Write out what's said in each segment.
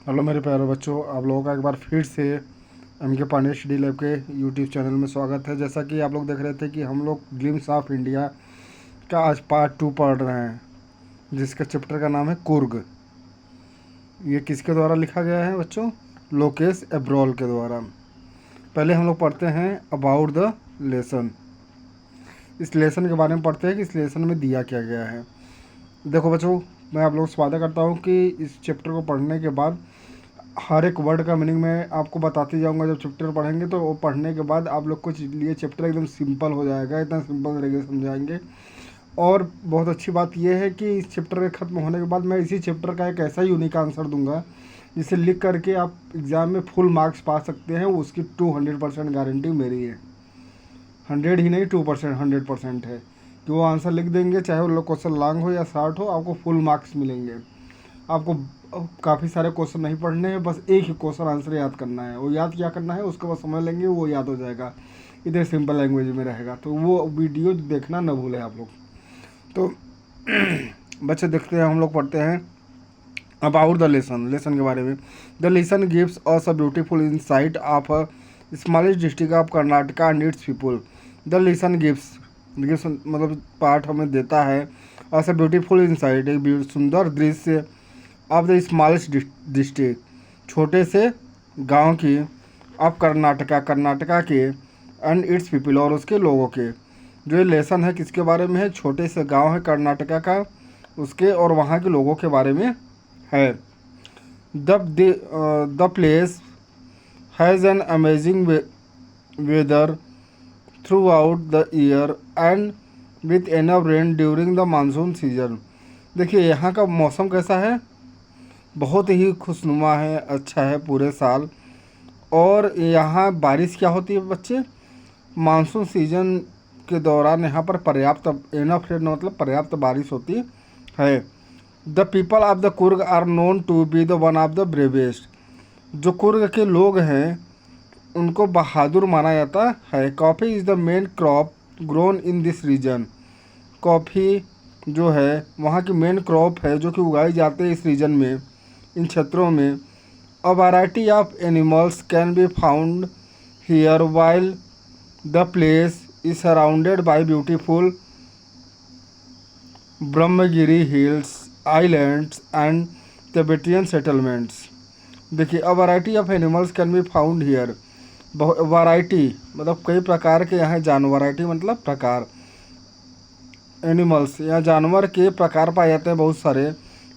Hello मेरे प्यारे बच्चों, आप लोगों का एक बार फिर से एम के पांडे स्टडी लैब के यूट्यूब चैनल में स्वागत है। जैसा कि आप लोग देख रहे थे कि हम लोग ग्लिम्स ऑफ इंडिया का आज पार्ट 2 पढ़ रहे हैं, जिसका चैप्टर का नाम है कुर्ग। ये किसके द्वारा लिखा गया है बच्चों? लोकेश एब्रोल के द्वारा। पहले हम लोग पढ़ते हैं अबाउट द लेसन। इस लेसन के बारे में पढ़ते हैं कि इस लेसन में दिया क्या गया है। देखो बच्चों, मैं आप लोगों से वादा करता हूँ कि इस चैप्टर को पढ़ने के बाद हर एक वर्ड का मीनिंग मैं आपको बताते जाऊंगा। जब चैप्टर पढ़ेंगे तो वो पढ़ने के बाद आप लोग को लिए चैप्टर एकदम सिंपल हो जाएगा, इतना सिंपल तरीके से समझाएंगे। और बहुत अच्छी बात यह है कि इस चैप्टर के ख़त्म होने के बाद मैं इसी चैप्टर का एक ऐसा यूनिक आंसर दूंगा जिसे लिख करके आप एग्ज़ाम में फुल मार्क्स पा सकते हैं। उसकी 200% गारंटी मेरी है। 100 ही नहीं, 2%, 100% है कि वो आंसर लिख देंगे, चाहे वो क्वेश्चन लॉन्ग हो या शॉर्ट हो, आपको फुल मार्क्स मिलेंगे। आपको काफ़ी सारे क्वेश्चन नहीं पढ़ने हैं, बस एक ही क्वेश्चन आंसर याद करना है। वो याद क्या करना है उसको बस समझ लेंगे, वो याद हो जाएगा। इतने सिंपल लैंग्वेज में रहेगा, तो वो वीडियो देखना न भूलें आप लोग। तो बच्चे देखते हैं, हम लोग पढ़ते हैं अबाउट द लेसन के बारे में। The lesson gives us a beautiful insight of a smallest district of Karnataka and it's people. The lesson gives मतलब पाठ हमें देता है अस अ ब्यूटीफुल इंसाइट, एक सुंदर दृश्य ऑफ द स्मॉलेस्ट डिस्ट्रिक्ट, छोटे से गांव की, ऑफ कर्नाटका के, एंड इट्स पीपल और उसके लोगों के। जो ये लेसन है किसके बारे में है? छोटे से गांव है कर्नाटका का, उसके और वहाँ के लोगों के बारे में है। The place has an amazing whether through out the year and with enough rain during the monsoon season. देखिए यहाँ का मौसम कैसा है? बहुत ही खुशनुमा है, अच्छा है पूरे साल। और यहाँ बारिश क्या होती है बच्चे? मानसून सीजन के दौरान यहाँ पर पर्याप्त एनफ रेन मतलब पर्याप्त बारिश होती है। The people of the Coorg are known to be the one of the bravest. जो कुर्ग के लोग हैं उनको बहादुर माना जाता है। Coffee is the main crop grown in this region. Coffee जो है वहाँ की मेन क्रॉप है जो कि उगाई जाते हैं इस रीजन में, इन क्षेत्रों में। A variety of animals can be found here while the place is surrounded by beautiful Brahmagiri hills, islands and Tibetan settlements. देखिए, a variety of animals can be found here. Variety मतलब कई प्रकार के यहाँ जानवर, वैरायटी मतलब प्रकार, एनिमल्स या जानवर के प्रकार पाए जाते हैं बहुत सारे।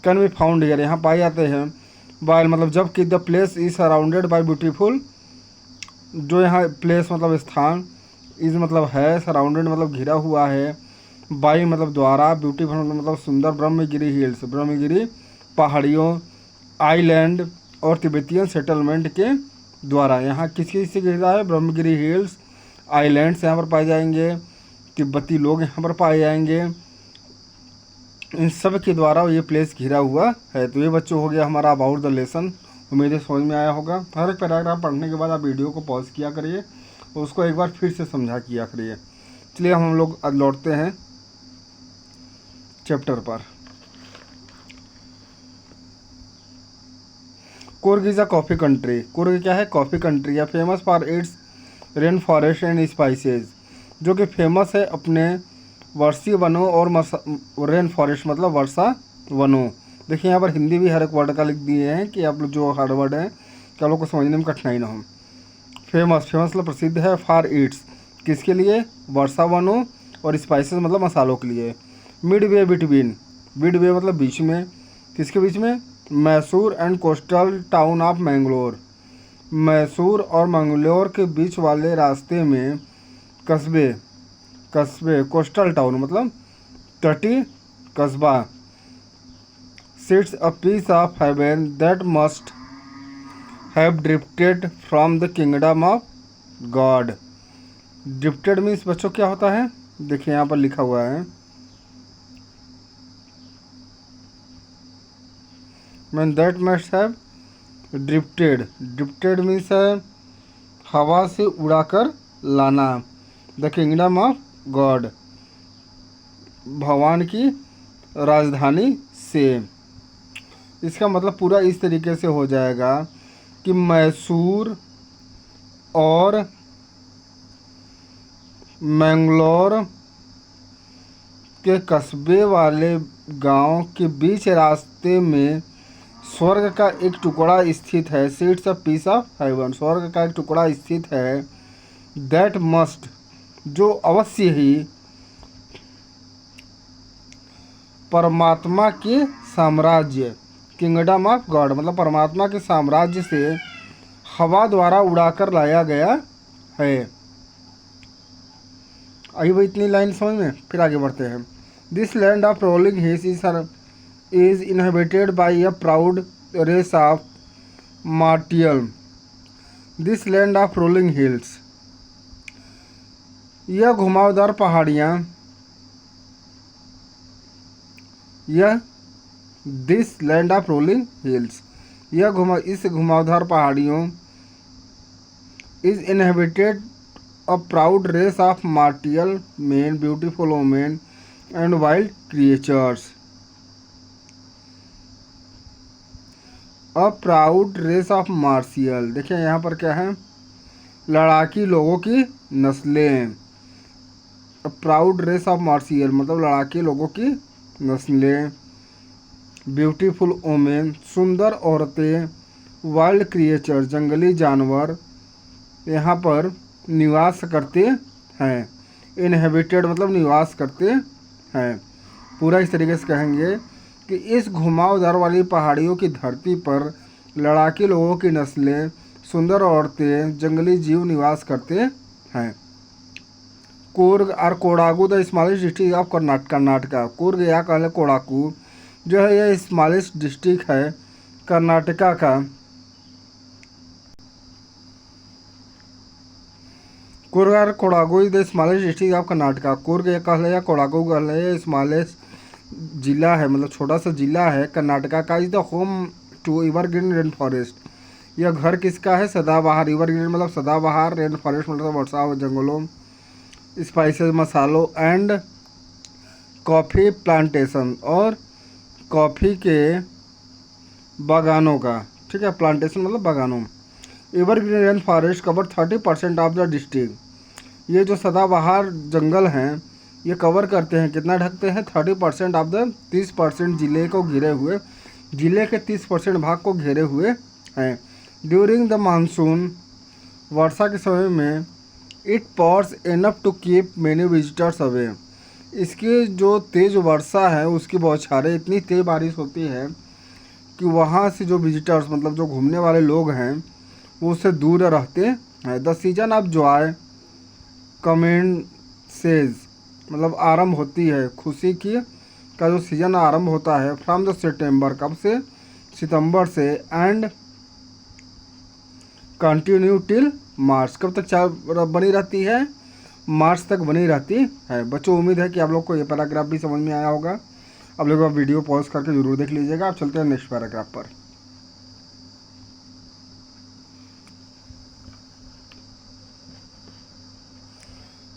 कैन बी फाउंड हियर यहाँ पाए जाते हैं। वाइल मतलब जबकि the place is surrounded by beautiful, जो यहाँ प्लेस मतलब स्थान, इज मतलब है, सराउंडेड मतलब घिरा हुआ है, बाई मतलब द्वारा, ब्यूटीफुल मतलब सुंदर, ब्रह्मगिरी हिल्स ब्रह्मगिरी पहाड़ियों, आइलैंड और तिब्बतियन सेटलमेंट के द्वारा। यहाँ किस किस से घिरा है? ब्रह्मगिरी हिल्स, आइलैंड्स यहाँ पर पाए जाएंगे, तिब्बती लोग यहाँ पर पाए जाएंगे, इन सब के द्वारा ये प्लेस घिरा हुआ है। तो ये बच्चों हो गया हमारा अबाउट द लेसन। उम्मीद है समझ में आया होगा। हर एक पैराग्राफ पढ़ने के बाद आप वीडियो को पॉज किया करिए और उसको एक बार फिर से समझा किया करिए। चलिए हम लोग आज लौटते हैं चैप्टर पर। Coorg is a coffee country. Coorg क्या है? कॉफ़ी कंट्री है। Famous for its rain forest and spices, जो कि फेमस है अपने वर्षीय वनों और रेन फॉरेस्ट मतलब वर्षा वनों। देखिए यहाँ पर हिंदी भी हर एक वर्ड का लिख दिए हैं कि आप लोग जो हार्ड वर्ड हैं कि आप लोग को समझने में कठिनाई ना हो। फेमस मतलब प्रसिद्ध है, फॉर इट्स किसके लिए? वर्षा वनों, और स्पाइसेस मतलब मसालों के लिए। Mid way between, mid way मतलब बीच में, किसके बीच में? Mysore and coastal town of Mangalore. Mysore और मंगलोर के बीच वाले रास्ते में कस्बे कोस्टल टाउन मतलब तटीय कस्बा। Sits a piece of heaven that must have drifted from the kingdom of God. Drifted means बच्चों क्या होता है? देखिए यहाँ पर लिखा हुआ है, man that must have drifted means है हवा से उड़ाकर लाना। द किंगडम ऑफ गॉड भगवान की राजधानी से। इसका मतलब पूरा इस तरीके से हो जाएगा कि मैसूर और मैंगलोर के कस्बे वाले गांव के बीच रास्ते में स्वर्ग का एक टुकड़ा स्थित है। Seats of peace of haven, स्वर्ग का एक टुकड़ा स्थित है। दैट मस्ट, जो अवश्य ही परमात्मा के साम्राज्य, किंगडम ऑफ गॉड मतलब परमात्मा के साम्राज्य से हवा द्वारा उड़ाकर लाया गया है। आई भाई इतनी लाइन समझ में, फिर आगे बढ़ते हैं। This land of rolling hills is inhabited by a proud race of martial. This land of rolling hills, यह घुमावदार पहाड़ियाँ, यह this land of rolling hills, इस घुमावदार पहाड़ियों is inhabited a proud race of martial men, beautiful women and wild creatures. A proud race of martial, देखिए यहाँ पर क्या है, लड़ाकी लोगों की नस्लें। प्राउड रेस ऑफ मार्शियल मतलब लड़ाके लोगों की नस्लें। ब्यूटीफुल ओमेन, सुंदर औरतें। वाइल्ड क्रिएचर, जंगली जानवर यहाँ पर निवास करते हैं। इनहेबिटेड मतलब निवास करते हैं। पूरा इस तरीके से कहेंगे कि इस घुमावदार वाली पहाड़ियों की धरती पर लड़ाके लोगों की नस्लें, सुंदर औरतें, जंगली जीव निवास करते हैं। कूर्ग और Kodagu the smallest district of Karnataka. Coorg या कहले कोडागू जो है यह स्मॉलेस्ट डिस्ट्रिक्ट है कर्नाटका का। कूर्ग और Kodagu is the smallest district of Karnataka. Coorg या कहले या कोडागू कहले ये स्मॉलेस्ट जिला है, मतलब छोटा सा जिला है कर्नाटका का। Is the home to evergreen rain forest. यह घर किसका है, सदाबहार। एवरग्रीन मतलब सदाबहार, रेन फॉरेस्ट मतलब वर्षा जंगलों, स्पाइसेस मसालों एंड कॉफ़ी प्लांटेशन और कॉफ़ी के बागानों का, ठीक है। प्लांटेशन मतलब बागानों। Evergreen rain forest cover 30% of the district. ये जो सदाबहार जंगल हैं ये कवर करते हैं, कितना ढकते हैं, 30% ऑफ द 30% जिले को घिरे हुए, जिले के 30% भाग को घेरे हुए हैं। ड्यूरिंग द मानसून, वर्षा के समय में it pours enough to keep many visitors away. इसकी जो तेज़ वर्षा है उसकी बौछारें, इतनी तेज़ बारिश होती है कि वहाँ से जो विजिटर्स मतलब जो घूमने वाले लोग हैं वो उससे दूर रहते हैं। द सीजन ऑफ जॉय कमेंसेज मतलब आरंभ होती है, खुशी की का जो सीज़न आरंभ होता है फ्रॉम द सितंबर, कब से, सितंबर से, एंड कंटिन्यू टिल मार्च, कब तक बनी रहती है, मार्च तक बनी रहती है। बच्चों उम्मीद है कि आप लोग को ये पैराग्राफ भी समझ में आया होगा। आप लोग वीडियो पॉज करके ज़रूर देख लीजिएगा। आप चलते हैं नेक्स्ट पैराग्राफ पर।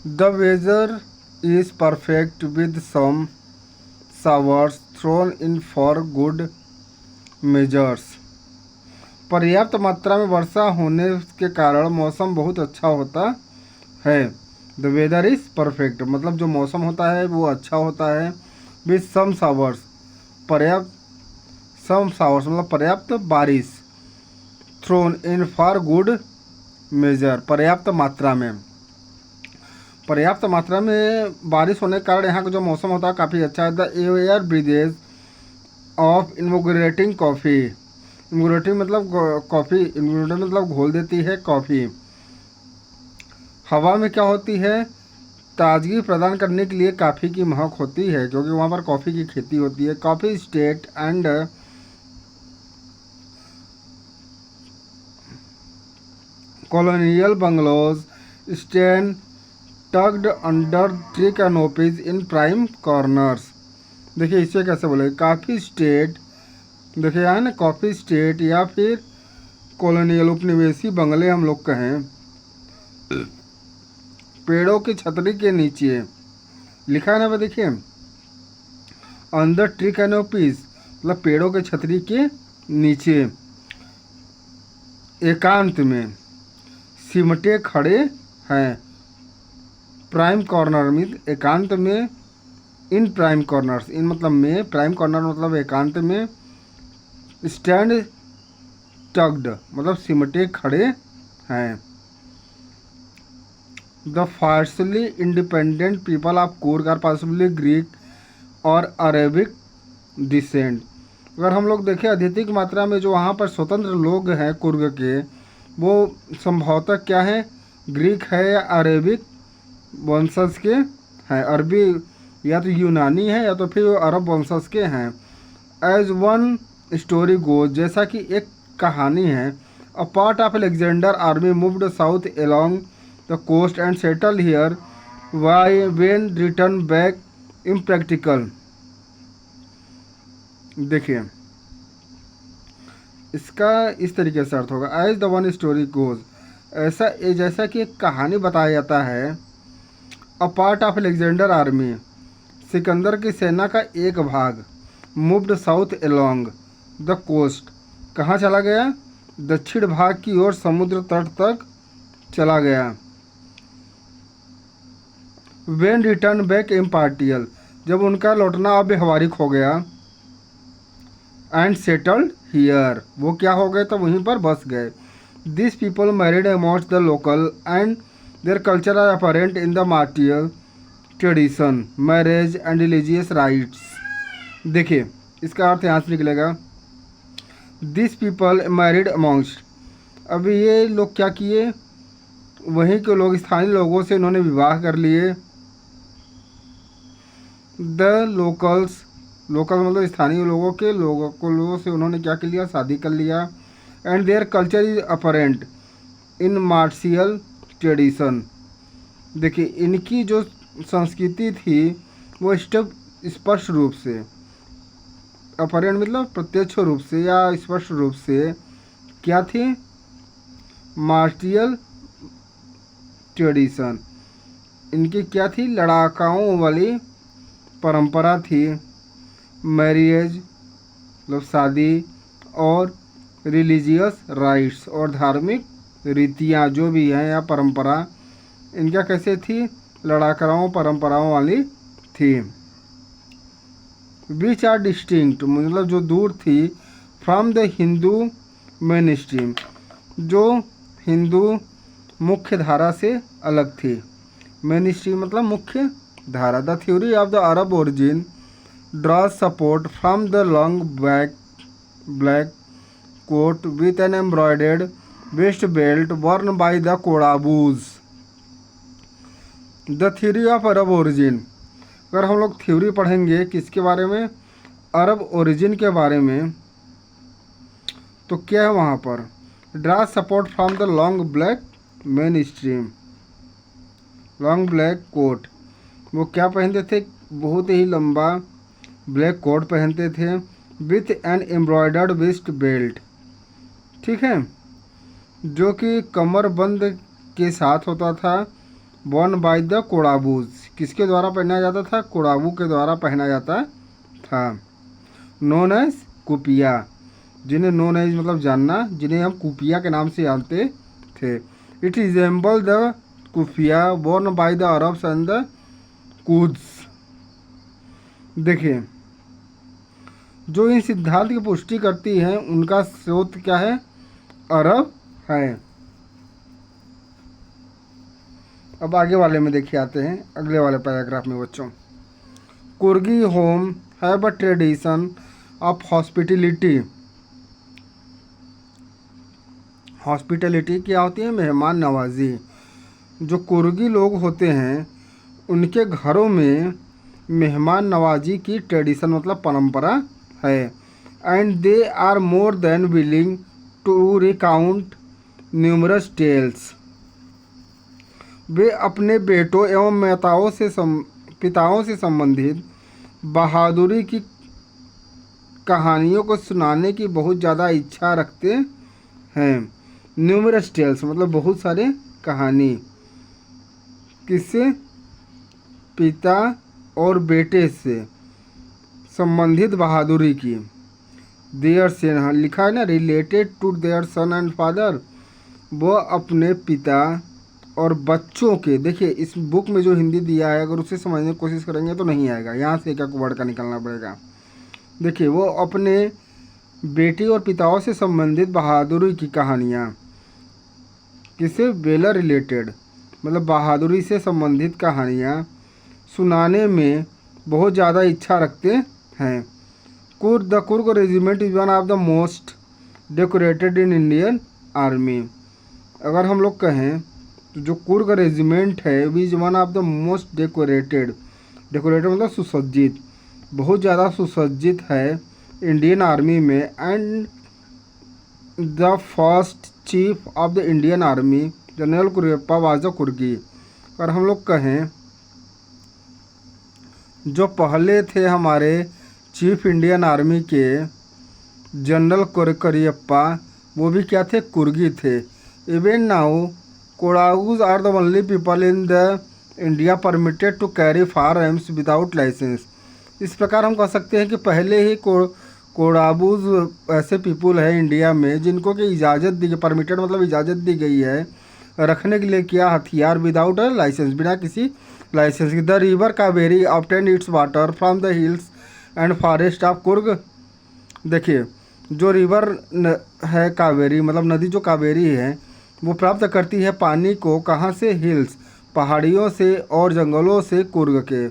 The weather is perfect with some showers thrown in for good measures. पर्याप्त मात्रा में वर्षा होने के कारण मौसम बहुत अच्छा होता है। द वेदर इज़ परफेक्ट मतलब जो मौसम होता है वो अच्छा होता है। विथ सम शावर्स, पर्याप्त, सम शावर्स मतलब पर्याप्त बारिश। Thrown in for good measure, पर्याप्त मात्रा में, पर्याप्त मात्रा में बारिश होने के कारण यहाँ का जो मौसम होता है काफ़ी अच्छा है। द एयर ब्रीजेज ऑफ इन्वोगरेटिंग कॉफ़ी, इन्वोगरेटिंग मतलब कॉफ़ी, इन्वोगरेटिंग मतलब घोल देती है कॉफ़ी। हवा में क्या होती है, ताजगी प्रदान करने के लिए काफ़ी की महक होती है क्योंकि वहाँ पर कॉफ़ी की खेती होती है। Coffee state and colonial bungalows stand tugged under tree canopies in prime corners. देखिए इसे कैसे बोले, कॉफ़ी स्टेट, देखिए यहाँ ना कॉफ़ी स्टेट या फिर कॉलोनियल उपनिवेशी बंगले हम लोग कहें, पेड़ों की छतरी के नीचे लिखा है ना, देखिए अंडर ट्री कैनोपीज मतलब पेड़ों के छतरी के नीचे एकांत में सिमटे खड़े हैं। प्राइम कॉर्नर मीन एकांत में, इन प्राइम कॉर्नर्स, इन मतलब में, प्राइम कॉर्नर मतलब एकांत में, स्टैंड टग्ड मतलब सिमटे खड़े हैं। The fiercely independent people of Coorg are possibly Greek और अरेबिक डिसेंट। अगर हम लोग देखें अधिक मात्रा में जो वहाँ पर स्वतंत्र लोग हैं कुर्ग के, वो संभवतः क्या है, ग्रीक है या अरेबिक वंशज के हैं। अरबी या तो यूनानी है या तो फिर अरब वंशज के हैं। एज वन स्टोरी गोज, जैसा कि एक कहानी है, a part of Alexander army moved south along the coast and settle here why when return back impractical. देखिए इसका इस तरीके से अर्थ होगा, as the one story goes, ऐसा जैसा कि एक कहानी बताया जाता है। A part of Alexander army, Sikandar की सेना का एक भाग, moved south along the coast, कहाँ चला गया, दक्षिण भाग की ओर समुद्र तट तक चला गया। वेन रिटर्न बैक इम्पार्टियल, जब उनका लौटना अव्यवहारिक हो गया। एंड सेटल्ड हियर, वो क्या हो गए, तो वहीं पर बस गए। This people married amongst the local and their culture are apparent in the martial tradition, marriage and religious rites. देखिए इसका अर्थ यहाँ से निकलेगा, दिस पीपल मैरिड अमॉन्ग्स्ट, अभी ये लोग क्या किए, वहीं के लोग, स्थानीय लोगों से इन्होंने विवाह कर लिए। द लोकल्स, लोकल मतलब स्थानीय लोगों से उन्होंने क्या कर लिया, शादी कर लिया। And their culture is apparent in martial tradition, देखिए इनकी जो संस्कृति थी वो स्पष्ट रूप से, अपरेंट मतलब प्रत्यक्ष रूप से या स्पष्ट रूप से क्या थी, मार्शियल ट्रेडिशन, इनकी क्या थी, लड़ाकाओं वाली परंपरा थी। मैरिज मतलब शादी, और रिलीजियस राइट्स और धार्मिक रीतियाँ जो भी हैं या परंपरा, इनका कैसे थी, लड़ाकाओं परंपराओं वाली थी। विच आर डिस्टिंक्ट मतलब जो दूर थी, from the Hindu main stream, जो हिंदू मुख्य धारा से अलग थी। मेन स्ट्रीम मतलब मुख्य धारा। The theory of the Arab origin draws support from the long black coat with an embroidered waist belt worn by the Kodavas. The theory of Arab origin, अगर हम लोग थ्योरी पढ़ेंगे किसके बारे में, अरब ओरिजिन के बारे में, तो क्या है वहाँ पर, draws support from the long black main stream, long black coat, वो क्या पहनते थे, बहुत ही लंबा ब्लैक कोट पहनते थे, with an embroidered waist belt, ठीक है, जो कि कमरबंद के साथ होता था। वर्न बाय द कोड़ाबूज, किसके द्वारा पहना जाता था, कोड़ाबू के द्वारा पहना जाता था। नोन एज कुपिया, जिन्हें नोन एज मतलब जानना, जिन्हें हम कुपिया के नाम से जानते थे। It resemble the kufiya worn by the Arabs and the Kurds. देखिए जो इन सिद्धांत की पुष्टि करती हैं उनका स्रोत क्या है, अरब है। अब आगे वाले में देखिए आते हैं, अगले वाले पैराग्राफ में बच्चों। Coorgi home have a tradition of hospitality. Hospitality क्या होती है, मेहमान नवाजी। जो कुर्गी लोग होते हैं उनके घरों में मेहमान नवाजी की ट्रेडिशन मतलब परंपरा है। And they are more than willing to recount numerous tales. वे अपने बेटों एवं पिताओं से संबंधित बहादुरी की कहानियों को सुनाने की बहुत ज़्यादा इच्छा रखते हैं। न्यूमरस टेल्स मतलब बहुत सारे कहानी, किससे, पिता और बेटे से संबंधित बहादुरी की। देयर सन, हाँ लिखा है ना, related to their son and father, वो अपने पिता और बच्चों के। देखिए इस बुक में जो हिंदी दिया है अगर उसे समझने की कोशिश करेंगे तो नहीं आएगा, यहाँ से एक एक वर्ड का निकलना पड़ेगा। देखिए वो अपने बेटी और पिताओं से संबंधित बहादुरी की कहानियाँ, किसे, वेलर रिलेटेड, मतलब बहादुरी से संबंधित कहानियाँ सुनाने में बहुत ज़्यादा इच्छा रखते हैं। The Coorg regiment is one of the most decorated in Indian army. अगर हम लोग कहें तो जो कुर्ग रेजिमेंट है we is one of the most decorated, decorated मतलब सुसज्जित, बहुत ज़्यादा सुसज्जित है इंडियन आर्मी में। And the first chief of the Indian army general Cariappa was the Coorgi. अगर हम लोग कहें जो पहले थे हमारे चीफ इंडियन आर्मी के जनरल करियप्पा, वो भी क्या थे, कुर्गी थे। Even now Kodagus are the only people in the India permitted to carry fire arms without licence. इस प्रकार हम कह सकते हैं कि पहले ही कोडाबूज ऐसे पीपुल है इंडिया में जिनको कि इजाज़त दी गई, परमिटेड मतलब इजाज़त दी गई है रखने के लिए क्या, हथियार विदाउट लाइसेंस, बिना किसी लाइसेंस की। The river Kaveri obtain it's water from the hills and forest of Coorg. देखिए जो रिवर है कावेरी, मतलब नदी जो कावेरी है वो प्राप्त करती है पानी को कहाँ से, हिल्स, पहाड़ियों से और जंगलों से कुर्ग के।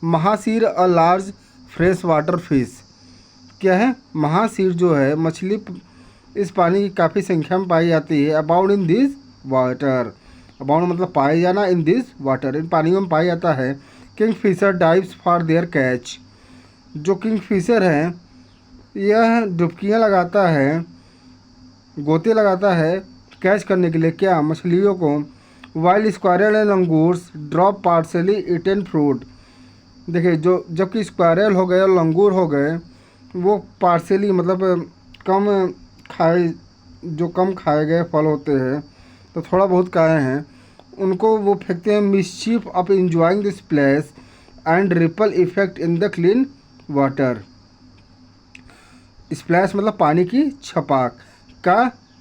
Mahseer a large fresh water fish, क्या है, महासीर जो है मछली इस पानी की काफ़ी संख्या में पाई जाती है। Abound in this water, abound मतलब पाए जाना, इन दिस वाटर इन पानियों में पाया जाता है। Kingfisher dives for their catch, जो किंग फिशर हैं यह डुबकियाँ लगाता है, गोते लगाता है कैच करने के लिए, क्या, मछलियों को। Wild squirrel and langurs drop partly eaten fruit. देखिए जो जबकि स्क्वायरल हो गए और लंगूर हो गए वो पार्सली मतलब कम खाए, जो कम खाए गए फल होते हैं तो थोड़ा बहुत खाए हैं, उनको वो फेंकते हैं। Mischief of enjoying this place and ripple effect in the clean water. Splash मतलब पानी की छपाक का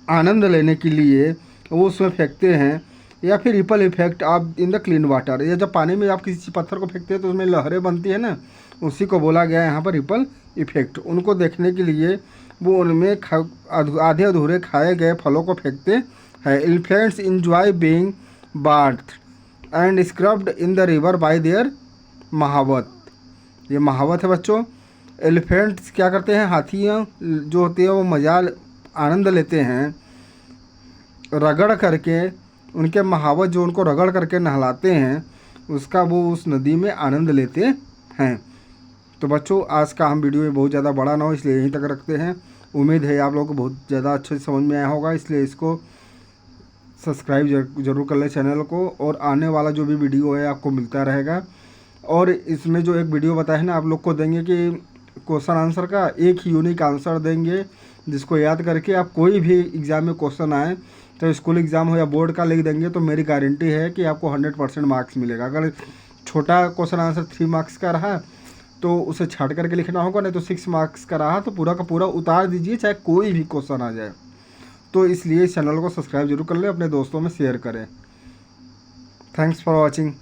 आनंद लेने के लिए वो उसमें फेंकते हैं, या फिर रिपल इफेक्ट आप इन द क्लीन वाटर, या जब पानी में आप किसी पत्थर को फेंकते हैं तो उसमें लहरें बनती है ना, उसी को बोला गया है यहाँ पर रिपल इफेक्ट। उनको देखने के लिए वो उनमें आधे अधूरे खाए गए फलों को फेंकते हैं। Elephants enjoy being bath and scrubbed in the river by their mahout. ये महावत है बच्चों। एलिफेंट्स क्या करते हैं, हाथियाँ जो होती है वो मजा आनंद लेते हैं रगड़ करके, उनके महावत जो उनको रगड़ करके नहलाते हैं उसका वो उस नदी में आनंद लेते हैं। तो बच्चों आज का हम वीडियो बहुत ज़्यादा बड़ा ना हो इसलिए यहीं तक रखते हैं। उम्मीद है आप लोगों को बहुत ज़्यादा अच्छे से समझ में आया होगा, इसलिए इसको सब्सक्राइब जरूर कर लें चैनल को, और आने वाला जो भी वीडियो है आपको मिलता रहेगा। और इसमें जो एक वीडियो बताया है ना आप लोग को देंगे कि क्वेश्चन आंसर का एक यूनिक आंसर देंगे जिसको याद करके आप कोई भी एग्ज़ाम में क्वेश्चन आए, तो स्कूल एग्ज़ाम हो या बोर्ड का लिख देंगे तो मेरी गारंटी है कि आपको 100% मार्क्स मिलेगा। अगर छोटा क्वेश्चन आंसर 3 मार्क्स का रहा तो उसे छाट करके लिखना होगा, नहीं तो 6 मार्क्स का रहा तो पूरा का पूरा उतार दीजिए चाहे कोई भी क्वेश्चन आ जाए। तो इसलिए इस चैनल को सब्सक्राइब जरूर कर लें, अपने दोस्तों में शेयर करें। Thanks for watching.